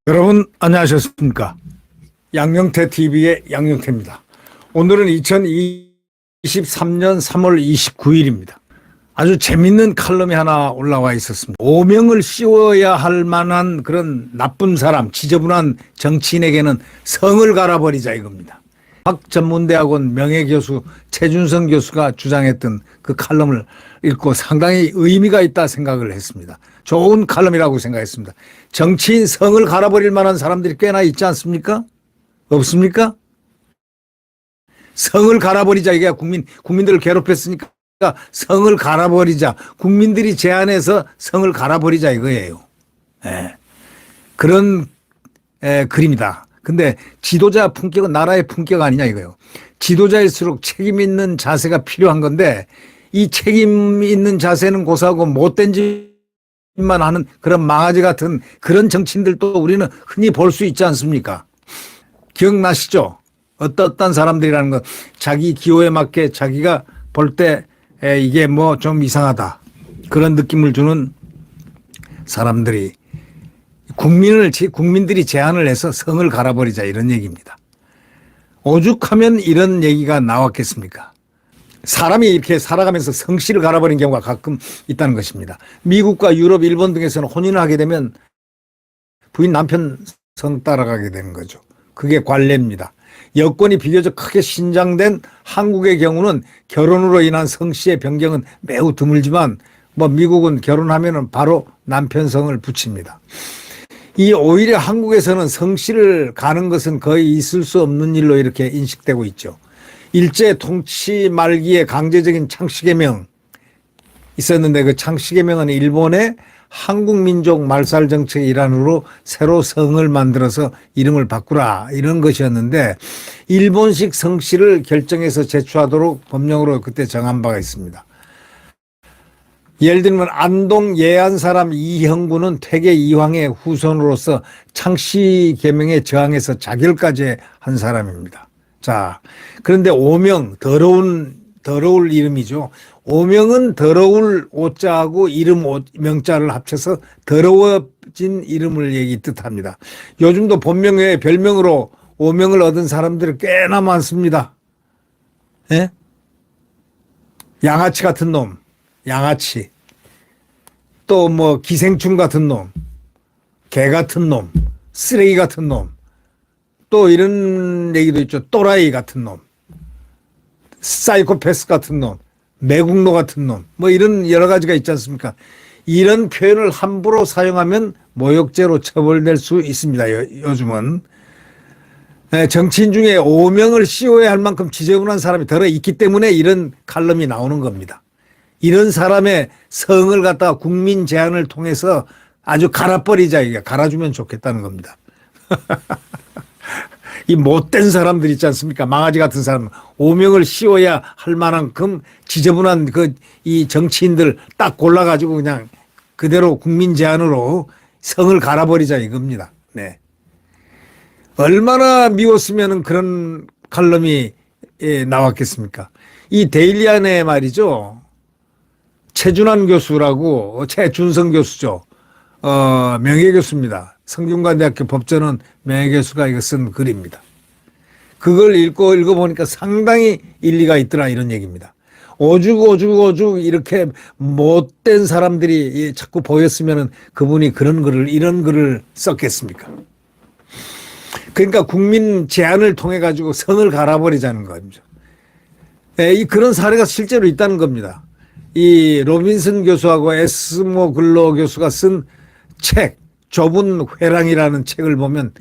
여러분 안녕하셨습니까? 양영태 TV의 양영태입니다. 오늘은 2023년 3월 29일입니다. 아주 재밌는 칼럼이 하나 올라와 있었습니다. 오명을 씌워야 할 만한 그런 나쁜 사람, 지저분한 정치인에게는 성을 갈아버리자 이겁니다. 학전문대학원 명예교수 최준성 교수가 주장했던 그 칼럼을 읽고 상당히 의미가 있다 생각을 했습니다. 좋은 칼럼이라고 생각했습니다. 정치인 성을 갈아버릴 만한 사람들이 꽤나 있지 않습니까? 없습니까? 성을 갈아버리자. 이게 국민들을 괴롭혔으니까 성을 갈아버리자. 국민들이 제안해서 성을 갈아버리자 이거예요. 그런 글입니다. 근데 지도자 품격은 나라의 품격 아니냐 이거예요. 지도자일수록 책임 있는 자세가 필요한 건데 이 책임 있는 자세는 고사하고 못된 짓만 하는 그런 망아지 같은 그런 정치인들도 우리는 흔히 볼 수 있지 않습니까? 기억나시죠? 어떤 사람들이라는 건 자기 기호에 맞게 자기가 볼 때 이게 뭐 좀 이상하다 그런 느낌을 주는 사람들이 국민들이 제안을 해서 성을 갈아버리자 이런 얘기입니다. 오죽하면 이런 얘기가 나왔겠습니까? 사람이 이렇게 살아가면서 성씨를 갈아버린 경우가 가끔 있다는 것입니다. 미국과 유럽, 일본 등에서는 혼인을 하게 되면 부인 남편 성 따라가게 되는 거죠. 그게 관례입니다. 여건이 비교적 크게 신장된 한국의 경우는 결혼으로 인한 성씨의 변경은 매우 드물지만 뭐 미국은 결혼하면은 바로 남편 성을 붙입니다. 이 오히려 한국에서는 성씨를 가는 것은 거의 있을 수 없는 일로 이렇게 인식되고 있죠. 일제 통치 말기에 강제적인 창씨개명 있었는데 그 창씨개명은 일본의 한국민족 말살 정책의 일환으로 새로 성을 만들어서 이름을 바꾸라 이런 것이었는데 일본식 성씨를 결정해서 제출하도록 법령으로 그때 정한 바가 있습니다. 예를 들면 안동 예안 사람 이형구는 퇴계 이황의 후손으로서 창씨 개명에 저항해서 자결까지 한 사람입니다. 자, 그런데 오명 더러울 이름이죠. 오명은 더러울 오자하고 이름 명자를 합쳐서 더러워진 이름을 뜻합니다. 요즘도 본명 외에 별명으로 오명을 얻은 사람들이 꽤나 많습니다. 예? 양아치 같은 놈. 양아치. 또 뭐 기생충 같은 놈, 개 같은 놈, 쓰레기 같은 놈, 또 이런 얘기도 있죠. 또라이 같은 놈, 사이코패스 같은 놈, 매국노 같은 놈, 뭐 이런 여러 가지가 있지 않습니까? 이런 표현을 함부로 사용하면 모욕죄로 처벌될 수 있습니다. 요즘은. 정치인 중에 오명을 씌워야 할 만큼 지저분한 사람이 들어 있기 때문에 이런 칼럼이 나오는 겁니다. 이런 사람의 성을 갖다가 국민 제안을 통해서 아주 갈아버리자, 이게 갈아주면 좋겠다는 겁니다. 이 못된 사람들 있지 않습니까? 망아지 같은 사람, 오명을 씌워야 할 만큼 지저분한 이 정치인들 딱 골라가지고 그냥 그대로 국민 제안으로 성을 갈아버리자 이겁니다. 네. 얼마나 미웠으면 그런 칼럼이 나왔겠습니까? 이 데일리안에 말이죠. 최준환 교수라고 최준성 교수죠. 명예교수입니다. 성균관대학교 법전원 명예교수가 이거 쓴 글입니다. 그걸 읽어보니까 상당히 일리가 있더라 이런 얘기입니다. 오죽 이렇게 못된 사람들이 자꾸 보였으면 그분이 이런 글을 썼겠습니까? 그러니까 국민 제안을 통해 가지고 성을 갈아버리자는 거죠. 그런 사례가 실제로 있다는 겁니다. 이 로빈슨 교수하고 에스모 글로 교수가 쓴 책, 좁은 회랑이라는 책을 보면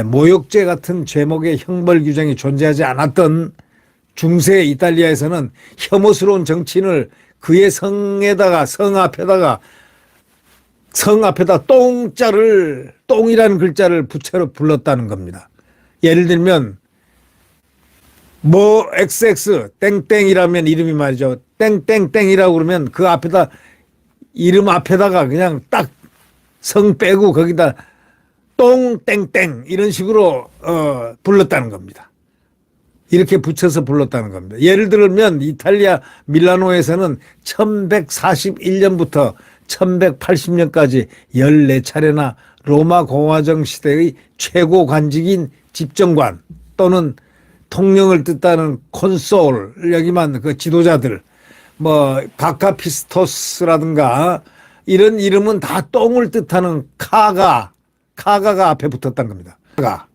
모욕죄 같은 제목의 형벌 규정이 존재하지 않았던 중세 이탈리아에서는 혐오스러운 정치인을 그의 성에다가 성 앞에다 똥이라는 글자를 부채로 불렀다는 겁니다. 예를 들면 뭐 XX 땡땡이라면 이름이 말이죠. 땡땡땡이라고 그러면 그 앞에다 이름 앞에다가 그냥 딱 성 빼고 거기다 똥땡땡 이런 식으로 불렀다는 겁니다. 이렇게 붙여서 불렀다는 겁니다. 예를 들면 이탈리아 밀라노에서는 1141년부터 1180년까지 14차례나 로마 공화정 시대의 최고 관직인 집정관 또는 통령을 뜻하는 콘솔, 여기만 그 지도자들, 뭐 바카피스토스라든가 이런 이름은 다 똥을 뜻하는 카가가 앞에 붙었다는 겁니다. 카가.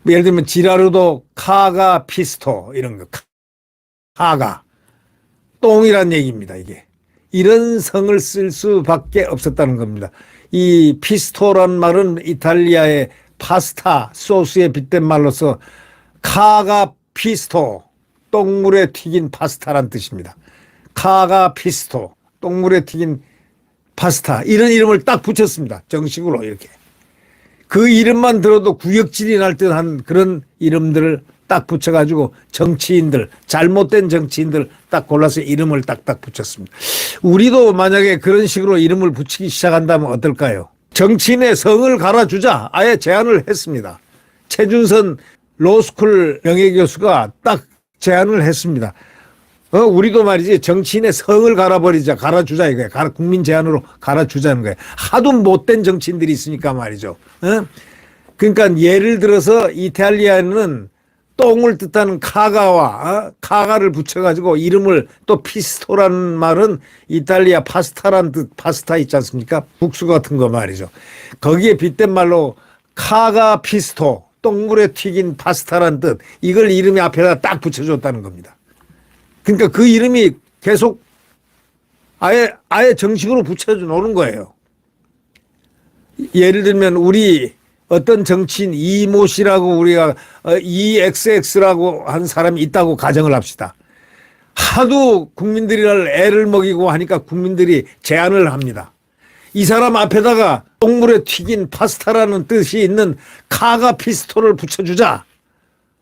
예를 들면 지라르도 카가피스토 이런 거. 카가. 똥이란 얘기입니다, 이게. 이런 성을 쓸 수밖에 없었다는 겁니다. 이 피스토란 말은 이탈리아의 파스타 소스에 빗댄 말로서 카가피스토, 똥물에 튀긴 파스타란 뜻입니다. 카가피스토, 똥물에 튀긴 파스타, 이런 이름을 딱 붙였습니다. 정식으로 이렇게. 그 이름만 들어도 구역질이 날 듯한 그런 이름들을 딱 붙여가지고 정치인들, 잘못된 정치인들 딱 골라서 이름을 딱딱 붙였습니다. 우리도 만약에 그런 식으로 이름을 붙이기 시작한다면 어떨까요? 정치인의 성을 갈아주자 아예 제안을 했습니다. 최준선 로스쿨 명예교수가 딱 제안을 했습니다. 우리도 말이지 정치인의 성을 갈아주자 이거예요. 국민 제안으로 갈아주자는 거예요. 하도 못된 정치인들이 있으니까 말이죠. 그러니까 예를 들어서 이탈리아는 똥을 뜻하는 카가를 붙여가지고 이름을 또 피스토라는 말은 이탈리아 파스타란 뜻, 파스타 있지 않습니까? 국수 같은 거 말이죠. 거기에 빗댄 말로 카가 피스토, 똥물에 튀긴 파스타란 뜻, 이걸 이름이 앞에다 딱 붙여줬다는 겁니다. 그러니까 그 이름이 계속 아예 정식으로 붙여놓는 거예요. 예를 들면 우리 어떤 정치인 이모 씨라고 우리가 EXX라고 한 사람이 있다고 가정을 합시다. 하도 국민들이를 애를 먹이고 하니까 국민들이 제안을 합니다. 이 사람 앞에다가 똥물에 튀긴 파스타라는 뜻이 있는 카가 피스토를 붙여주자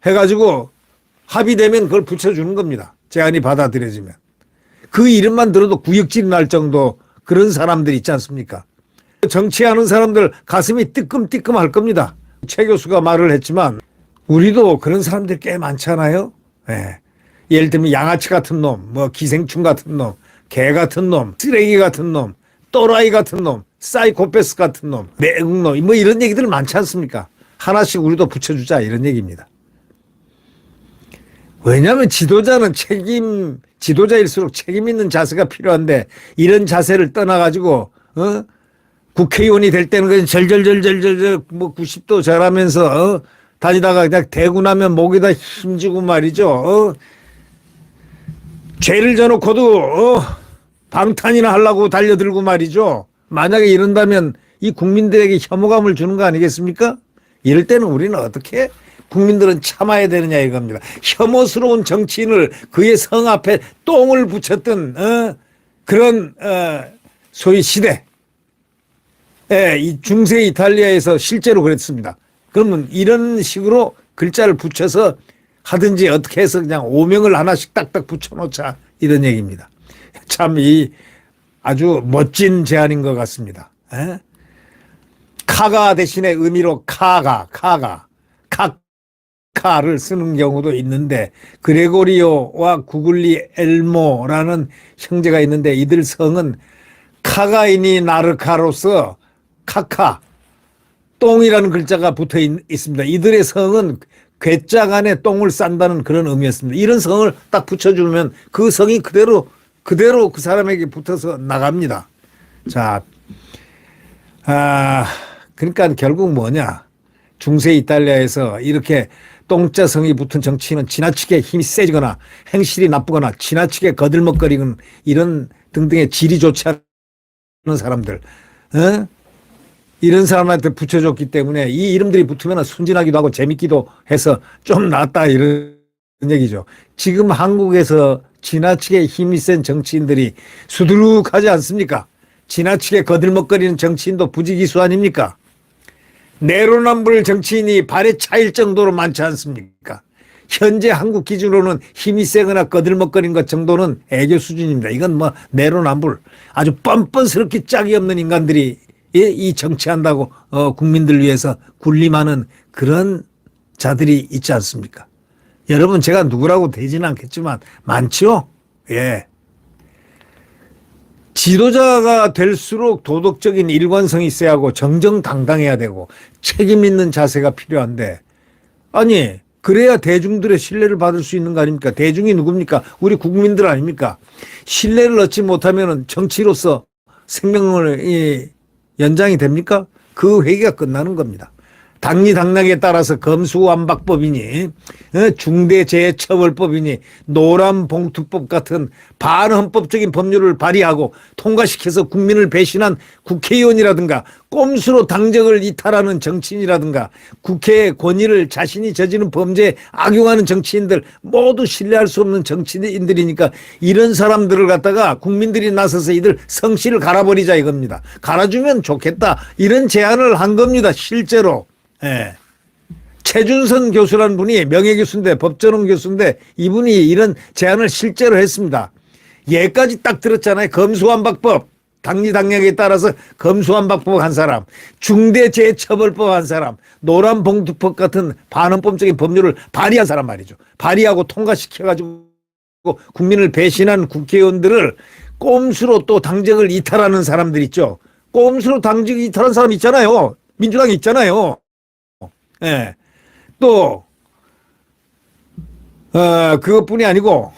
해가지고 합의되면 그걸 붙여주는 겁니다. 제안이 받아들여지면. 그 이름만 들어도 구역질이 날 정도 그런 사람들 있지 않습니까? 정치하는 사람들 가슴이 뜨끔뜨끔할 겁니다. 최 교수가 말을 했지만 우리도 그런 사람들 꽤 많잖아요. 네. 예를 들면 양아치 같은 놈, 뭐 기생충 같은 놈, 개 같은 놈, 쓰레기 같은 놈, 또라이 같은 놈, 사이코패스 같은 놈, 매국놈, 뭐 이런 얘기들 많지 않습니까? 하나씩 우리도 붙여주자 이런 얘기입니다. 왜냐하면 지도자일수록 책임 있는 자세가 필요한데 이런 자세를 떠나가지고 국회의원이 될 때는 그냥 절절절절절 뭐 90도 절하면서 다니다가 그냥 대고 나면 목에다 힘주고 말이죠. 죄를 져놓고도 방탄이나 하려고 달려들고 말이죠. 만약에 이런다면 이 국민들에게 혐오감을 주는 거 아니겠습니까? 이럴 때는 우리는 어떻게 국민들은 참아야 되느냐 이겁니다. 혐오스러운 정치인을 그의 성 앞에 똥을 붙였던 그런 소위 시대. 이 중세 이탈리아에서 실제로 그랬습니다. 그러면 이런 식으로 글자를 붙여서 하든지 어떻게 해서 그냥 오명을 하나씩 딱딱 붙여놓자 이런 얘기입니다. 참 아주 멋진 제안인 것 같습니다. 카가 대신에 의미로 카를 쓰는 경우도 있는데 그레고리오와 구글리 엘모라는 형제가 있는데 이들 성은 카가이니 나르카로서 카카 똥이라는 글자가 붙어 있습니다. 이들의 성은 괴짝 안에 똥을 싼다는 그런 의미였습니다. 이런 성을 딱 붙여주면 그 성이 그대로 그 사람에게 붙어서 나갑니다. 자, 그러니까 결국 뭐냐? 중세 이탈리아에서 이렇게 똥자성이 붙은 정치인은 지나치게 힘이 세지거나 행실이 나쁘거나 지나치게 거들먹거리는 이런 등등의 질이 좋지 않은 사람들, 이런 사람한테 붙여줬기 때문에 이 이름들이 붙으면 순진하기도 하고 재밌기도 해서 좀 낫다 이런 얘기죠. 지금 한국에서 지나치게 힘이 센 정치인들이 수두룩하지 않습니까? 지나치게 거들먹거리는 정치인도 부지기수 아닙니까? 내로남불 정치인이 발에 차일 정도로 많지 않습니까? 현재 한국 기준으로는 힘이 세거나 거들먹거리는 것 정도는 애교 수준입니다. 이건 뭐 내로남불 아주 뻔뻔스럽게 짝이 없는 인간들이 이 정치한다고 국민들 위해서 군림하는 그런 자들이 있지 않습니까? 여러분 제가 누구라고 되지는 않겠지만 많죠. 예. 지도자가 될수록 도덕적인 일관성이 있어야 하고 정정당당해야 되고 책임 있는 자세가 필요한데 아니 그래야 대중들의 신뢰를 받을 수 있는 거 아닙니까? 대중이 누굽니까? 우리 국민들 아닙니까? 신뢰를 얻지 못하면 정치로서 생명을 연장이 됩니까? 그 회기가 끝나는 겁니다. 당리당략에 따라서 검수완박법이니 중대재해처벌법이니 노란봉투법 같은 반헌법적인 법률을 발의하고 통과시켜서 국민을 배신한 국회의원이라든가 꼼수로 당적을 이탈하는 정치인이라든가 국회의 권위를 자신이 저지른 범죄에 악용하는 정치인들 모두 신뢰할 수 없는 정치인들이니까 이런 사람들을 갖다가 국민들이 나서서 이들 성씨를 갈아버리자 이겁니다. 갈아주면 좋겠다 이런 제안을 한 겁니다. 실제로. 예. 최준선 교수라는 분이 명예교수인데 법전원 교수인데 이분이 이런 제안을 실제로 했습니다. 예까지 딱 들었잖아요. 검수완박법 당리당략에 따라서 검수완박법 한 사람 중대재해처벌법 한 사람 노란봉투법 같은 반헌법적인 법률을 발의한 사람 말이죠. 발의하고 통과시켜가지고 국민을 배신한 국회의원들을 꼼수로 또 당적을 이탈하는 사람들 있죠. 꼼수로 당적 이탈한 사람 있잖아요. 민주당이 있잖아요. 예. 또, 그것뿐이 아니고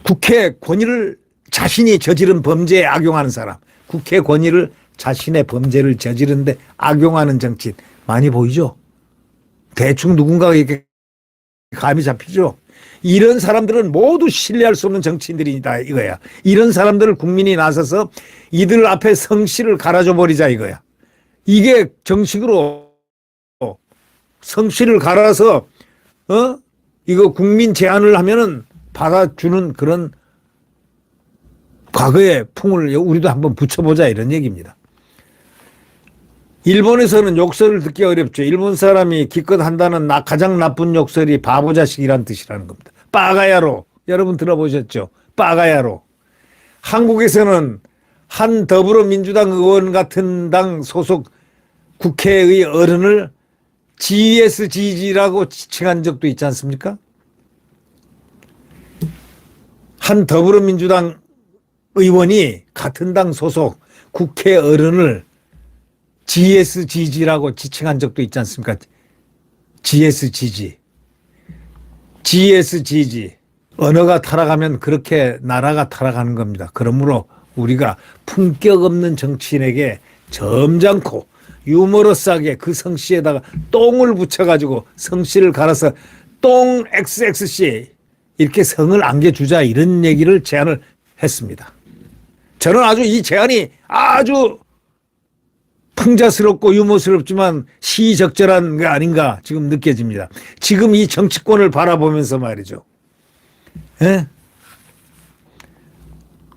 국회 권위를 자신이 저지른 범죄에 악용하는 사람, 국회 권위를 자신의 범죄를 저지른데 악용하는 정치인 많이 보이죠? 대충 누군가가 이렇게 감이 잡히죠? 이런 사람들은 모두 신뢰할 수 없는 정치인들이다 이거야. 이런 사람들을 국민이 나서서 이들 앞에 성씨를 갈아줘 버리자 이거야. 이게 정식으로 성씨를 갈아서 이거 국민 제안을 하면은 받아주는 그런 과거의 풍을 우리도 한번 붙여보자 이런 얘기입니다. 일본에서는 욕설을 듣기 어렵죠. 일본 사람이 기껏 한다는 가장 나쁜 욕설이 바보자식이란 뜻이라는 겁니다. 빠가야로 여러분 들어보셨죠? 빠가야로. 한국에서는 한 더불어민주당 의원 같은 당 소속 국회의 어른을 GSGG라고 지칭한 적도 있지 않습니까? 한 더불어민주당 의원이 같은 당 소속 국회 어른을 GSGG라고 지칭한 적도 있지 않습니까? GSGG. GSGG. 언어가 타락하면 그렇게 나라가 타락하는 겁니다. 그러므로 우리가 품격 없는 정치인에게 점잖고 유머러스하게 그 성씨에다가 똥을 붙여가지고 성씨를 갈아서 똥 XXC 이렇게 성을 안겨주자 이런 얘기를 제안을 했습니다. 저는 아주 이 제안이 아주 풍자스럽고 유머스럽지만 시적절한 게 아닌가 지금 느껴집니다. 지금 이 정치권을 바라보면서 말이죠. 예?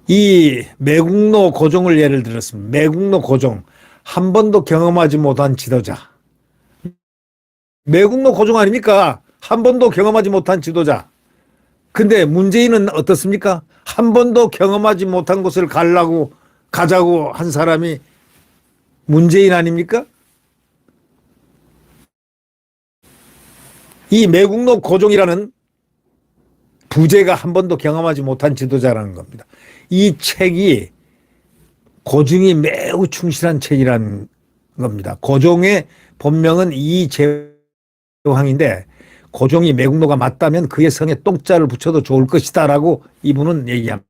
이 매국노 고종을 예를 들었습니다. 매국노 고종. 한 번도 경험하지 못한 지도자. 매국노 고종 아닙니까? 한 번도 경험하지 못한 지도자. 근데 문재인은 어떻습니까? 한 번도 경험하지 못한 곳을 가자고 한 사람이 문재인 아닙니까? 이 매국노 고종이라는 부재가 한 번도 경험하지 못한 지도자라는 겁니다. 이 책이 고종이 매우 충실한 책이라는 겁니다. 고종의 본명은 이재황인데 고종이 매국노가 맞다면 그의 성에 똥자를 붙여도 좋을 것이다 라고 이분은 얘기합니다.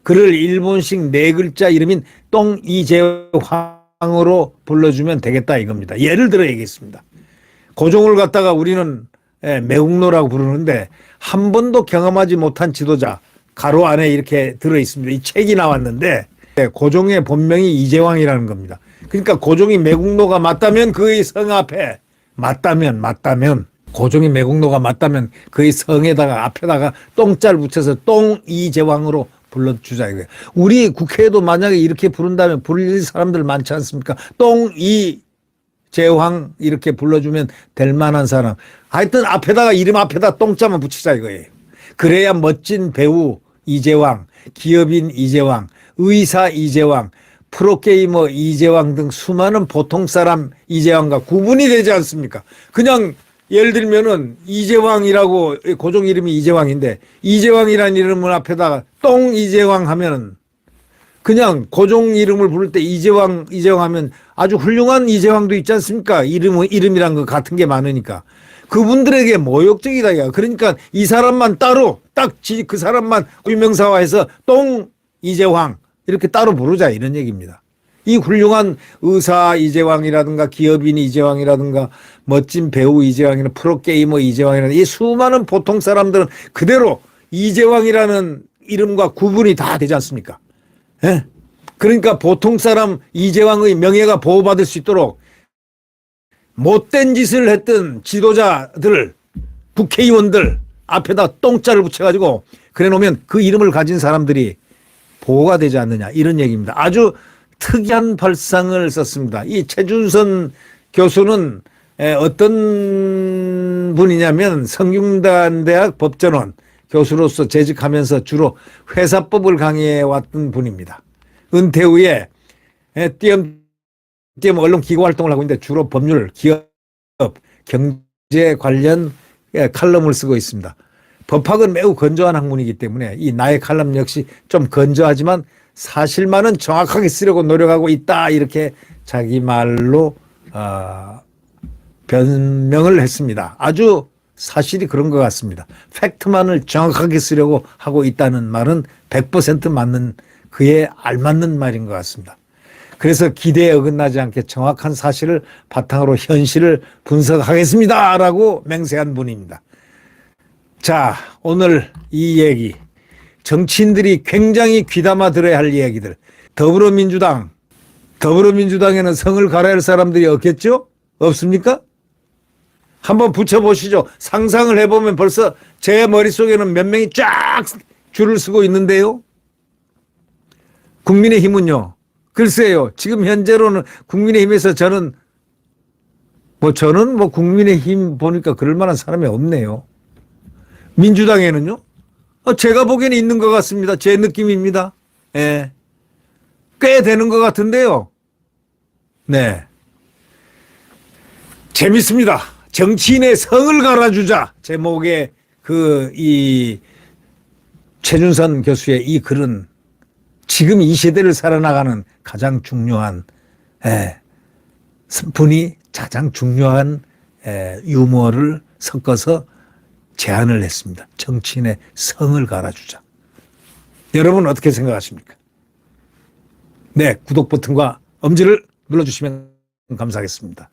그를 일본식 네 글자 이름인 똥이재황으로 불러주면 되겠다 이겁니다. 예를 들어 얘기했습니다. 고종을 갖다가 우리는 매국노라고 부르는데 한 번도 경험하지 못한 지도자 가로 안에 이렇게 들어있습니다. 이 책이 나왔는데 고종의 본명이 이재황이라는 겁니다. 그러니까 고종이 매국노가 맞다면 그의 성 앞에 맞다면 고종이 매국노가 맞다면 그의 성에다가 앞에다가 똥자를 붙여서 똥이재황으로 불러주자 이거예요. 우리 국회에도 만약에 이렇게 부른다면 부를 사람들 많지 않습니까? 똥이재황 이렇게 불러주면 될 만한 사람. 하여튼 앞에다가 이름 앞에다 똥자만 붙이자 이거예요. 그래야 멋진 배우 이재황, 기업인 이재황, 의사 이재황, 프로게이머 이재황 등 수많은 보통 사람 이재황과 구분이 되지 않습니까? 그냥 예를 들면은 이재왕이라고 고종 이름이 이재왕인데 이재왕이라는 이름을 앞에다가 똥 이재왕 하면은 그냥 고종 이름을 부를 때 이재왕 하면 아주 훌륭한 이재왕도 있지 않습니까? 이름이란 거 같은 게 많으니까. 그분들에게 모욕적이다. 야. 그러니까 이 사람만 따로 딱 그 사람만 유명사화해서 똥 이재왕 이렇게 따로 부르자 이런 얘기입니다. 이 훌륭한 의사 이재왕이라든가 기업인 이재왕이라든가 멋진 배우 이재왕이나 프로게이머 이재왕이라든가 이 수많은 보통 사람들은 그대로 이재왕이라는 이름과 구분이 다 되지 않습니까? 예? 그러니까 보통 사람 이재왕의 명예가 보호받을 수 있도록 못된 짓을 했던 지도자들, 국회의원들 앞에다 똥자를 붙여가지고 그래 놓으면 그 이름을 가진 사람들이 보호가 되지 않느냐 이런 얘기입니다. 아주 특이한 발상을 썼습니다. 이 최준선 교수는 어떤 분이냐면 성균관대학 법전원 교수로서 재직하면서 주로 회사법을 강의해 왔던 분입니다. 은퇴 후에 띄엄띄엄 언론 기고 활동을 하고 있는데 주로 법률, 기업, 경제 관련 칼럼을 쓰고 있습니다. 법학은 매우 건조한 학문이기 때문에 이 나의 칼럼 역시 좀 건조하지만 사실만은 정확하게 쓰려고 노력하고 있다 이렇게 자기 말로 변명을 했습니다. 아주 사실이 그런 것 같습니다. 팩트만을 정확하게 쓰려고 하고 있다는 말은 100% 맞는 그에 알맞는 말인 것 같습니다. 그래서 기대에 어긋나지 않게 정확한 사실을 바탕으로 현실을 분석하겠습니다라고 맹세한 분입니다. 자, 오늘 이 얘기 정치인들이 굉장히 귀담아 들어야 할 이야기들. 더불어민주당에는 성을 갈아야 할 사람들이 없겠죠? 없습니까? 한번 붙여보시죠. 상상을 해보면 벌써 제 머릿속에는 몇 명이 쫙 줄을 서고 있는데요. 국민의힘은요. 글쎄요. 지금 현재로는 국민의힘에서 저는 국민의힘 보니까 그럴 만한 사람이 없네요. 민주당에는요. 제가 보기에는 있는 것 같습니다. 제 느낌입니다. 예. 꽤 되는 것 같은데요. 네. 재밌습니다. 정치인의 성을 갈아주자. 제목의 이 최준선 교수의 이 글은 지금 이 시대를 살아나가는 가장 중요한 분이 가장 중요한 유머를 섞어서 제안을 했습니다. 정치인의 성을 갈아주자. 여러분 어떻게 생각하십니까? 네, 구독 버튼과 엄지를 눌러주시면 감사하겠습니다.